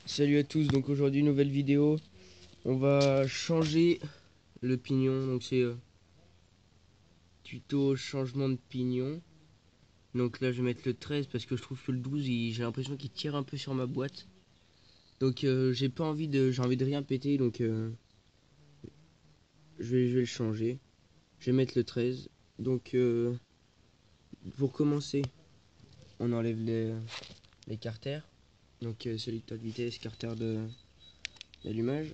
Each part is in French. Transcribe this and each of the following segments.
Salut à tous, donc aujourd'hui nouvelle vidéo, on va changer le pignon, donc c'est tuto changement de pignon. Donc là je vais mettre le 13 parce que je trouve que le 12 j'ai l'impression qu'il tire un peu sur ma boîte. Donc j'ai envie de rien péter, donc je vais le changer. Je vais mettre le 13. Donc pour commencer, on enlève les carters. Donc sélecteur de vitesse, carter d'allumage.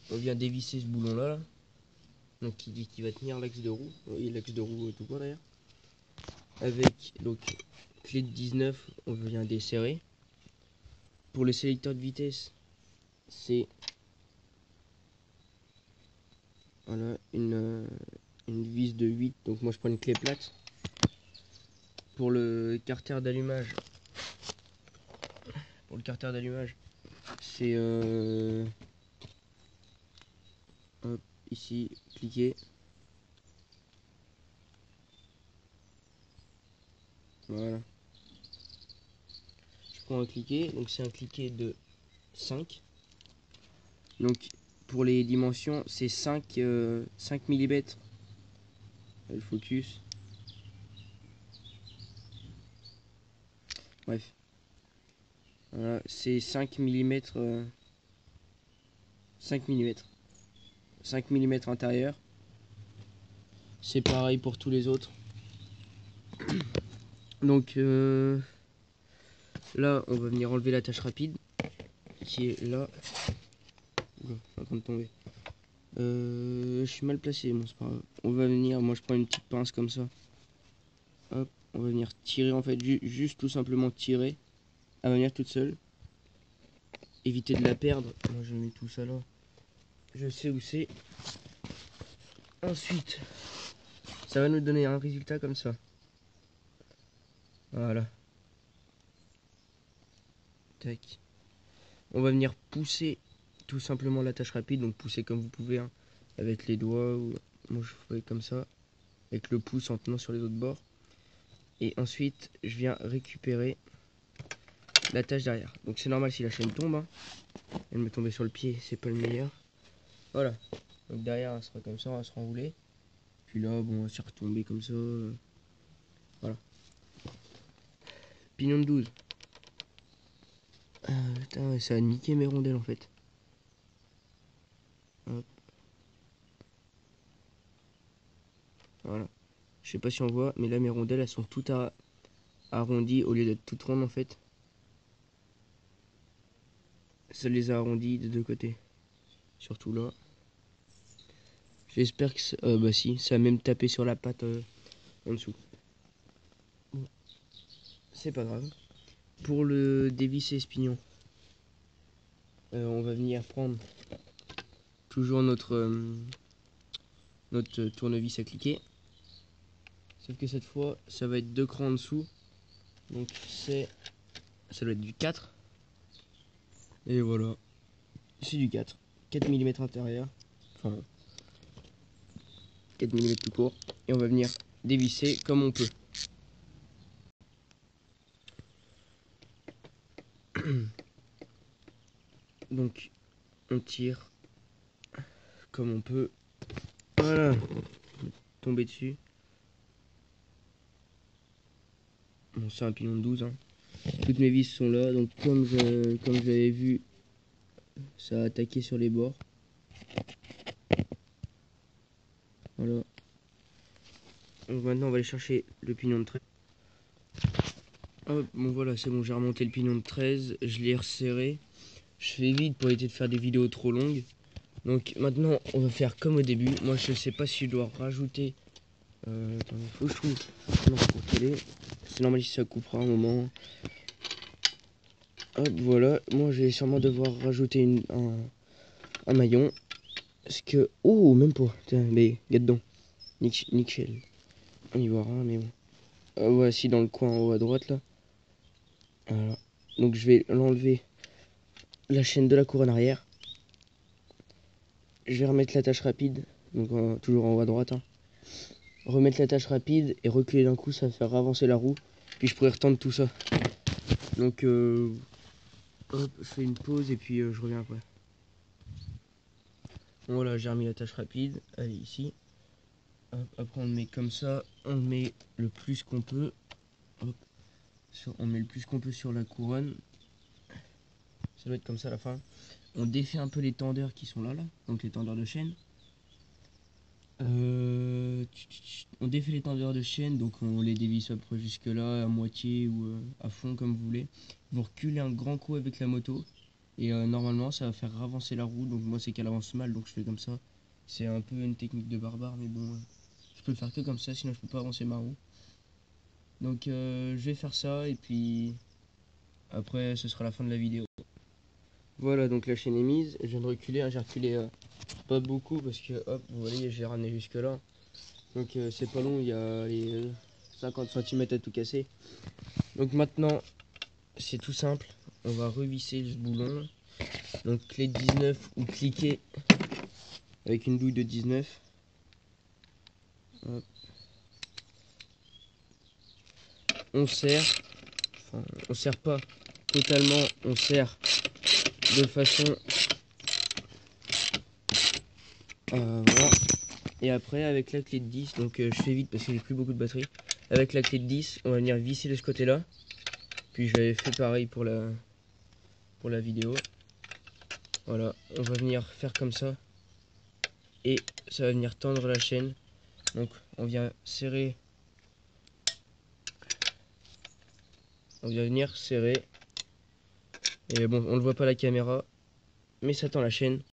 On vient dévisser ce boulon là. Donc qui va tenir l'axe de roue. Oui, l'axe de roue tout court d'ailleurs. Avec donc clé de 19, on vient desserrer. Pour le sélecteur de vitesse, c'est voilà, une vis de 8. Donc moi je prends une clé plate. Pour le carter d'allumage, c'est hop, ici, cliquez. Voilà. Je prends un cliquet, donc c'est un cliquet de 5. Donc pour les dimensions, c'est 5 mm. Le focus. Bref. Voilà, c'est 5 mm. 5 mm. 5 mm intérieur. C'est pareil pour tous les autres. Donc là, on va venir enlever l'attache rapide qui est là. Oula, en train de tomber. Je suis mal placé, bon c'est pas grave. On va venir, moi je prends une petite pince comme ça. Hop, on va venir tirer en fait, juste tout simplement tirer. Elle va venir toute seule. Éviter de la perdre. Moi je mets tout ça là. Je sais où c'est. Ensuite, ça va nous donner un résultat comme ça. Voilà. Tac. On va venir pousser tout simplement l'attache rapide, donc pousser comme vous pouvez, hein, avec les doigts, ou moi je fais comme ça, avec le pouce en tenant sur les autres bords. Et ensuite, je viens récupérer l'attache derrière. Donc c'est normal si la chaîne tombe, hein. Elle me tombait sur le pied, c'est pas le meilleur. Voilà. Donc derrière, elle sera comme ça, elle va se renrouler. Puis là, bon, elle s'est retombée comme ça. Voilà. Pignon de 12. Putain, ça a niqué mes rondelles en fait. Hop. Voilà. Je sais pas si on voit, mais là mes rondelles elles sont toutes arrondies au lieu d'être toutes rondes en fait. Ça les a arrondies des deux côtés. Surtout là. J'espère que bah si, ça a même tapé sur la patte en dessous. Bon. C'est pas grave. Pour le dévisser ce pignon, on va venir prendre toujours notre tournevis à cliquer. Sauf que cette fois, ça va être 2 crans en dessous. Donc ça doit être du 4. Et voilà. C'est du 4. 4 mm intérieur. Enfin, 4 mm tout court. Et on va venir dévisser comme on peut. Donc, on tire comme on peut. Voilà. Tomber dessus. Bon, c'est un pignon de 12. Hein. Toutes mes vis sont là. Donc, comme j'avais vu, ça a attaqué sur les bords. Voilà. Donc, maintenant, on va aller chercher le pignon de 13. Hop, bon voilà, c'est bon, j'ai remonté le pignon de 13. Je l'ai resserré. Je fais vite pour éviter de faire des vidéos trop longues. Donc maintenant on va faire comme au début. Moi je sais pas si je dois rajouter. Attendez, faut que je trouve. Non, pour télé. C'est normal si ça coupera un moment. Hop, voilà. Moi je vais sûrement devoir rajouter un maillon. Parce que. Oh, même pas. Tiens, mais regarde dedans. Nickel. On y voit rien, mais bon. Voici dans le coin en haut à droite là. Voilà. Donc je vais l'enlever la chaîne de la couronne arrière. Je vais remettre l'attache rapide. Donc toujours en haut à droite. Hein. Remettre l'attache rapide et reculer d'un coup, ça va faire avancer la roue. Puis je pourrais retendre tout ça. Donc hop, je fais une pause et puis je reviens après. Bon, voilà, j'ai remis l'attache rapide. Allez, ici. Hop, après on le met comme ça. On le met le plus qu'on peut. Hop. On met le plus qu'on peut sur la couronne. Ça doit être comme ça à la fin. On défait un peu les tendeurs qui sont là, donc les tendeurs de chaîne. On défait les tendeurs de chaîne, donc on les dévisse à peu près jusque là, à moitié ou à fond comme vous voulez. Vous reculez un grand coup avec la moto et normalement ça va faire avancer la roue. Donc moi c'est qu'elle avance mal, donc je fais comme ça. C'est un peu une technique de barbare, mais bon, je peux le faire que comme ça, sinon je peux pas avancer ma roue. Donc je vais faire ça et puis après ce sera la fin de la vidéo. Voilà, donc la chaîne est mise. Je viens de reculer, hein, j'ai reculé pas beaucoup parce que hop, vous voyez, j'ai ramené jusque là. Donc c'est pas long, il y a les 50 cm à tout casser. Donc maintenant, c'est tout simple. On va revisser ce boulon. Donc clé de 19 ou cliquer avec une douille de 19. Hop. On serre. Enfin, on serre pas totalement, on serre de façon... voilà. Et après, avec la clé de 10, donc je fais vite parce que j'ai plus beaucoup de batterie. Avec la clé de 10, on va venir visser de ce côté-là. Puis j'avais fait pareil pour la vidéo. Voilà, on va venir faire comme ça. Et ça va venir tendre la chaîne. Donc on vient serrer. On vient venir serrer. Et bon, on ne le voit pas à la caméra. Mais ça tend la chaîne.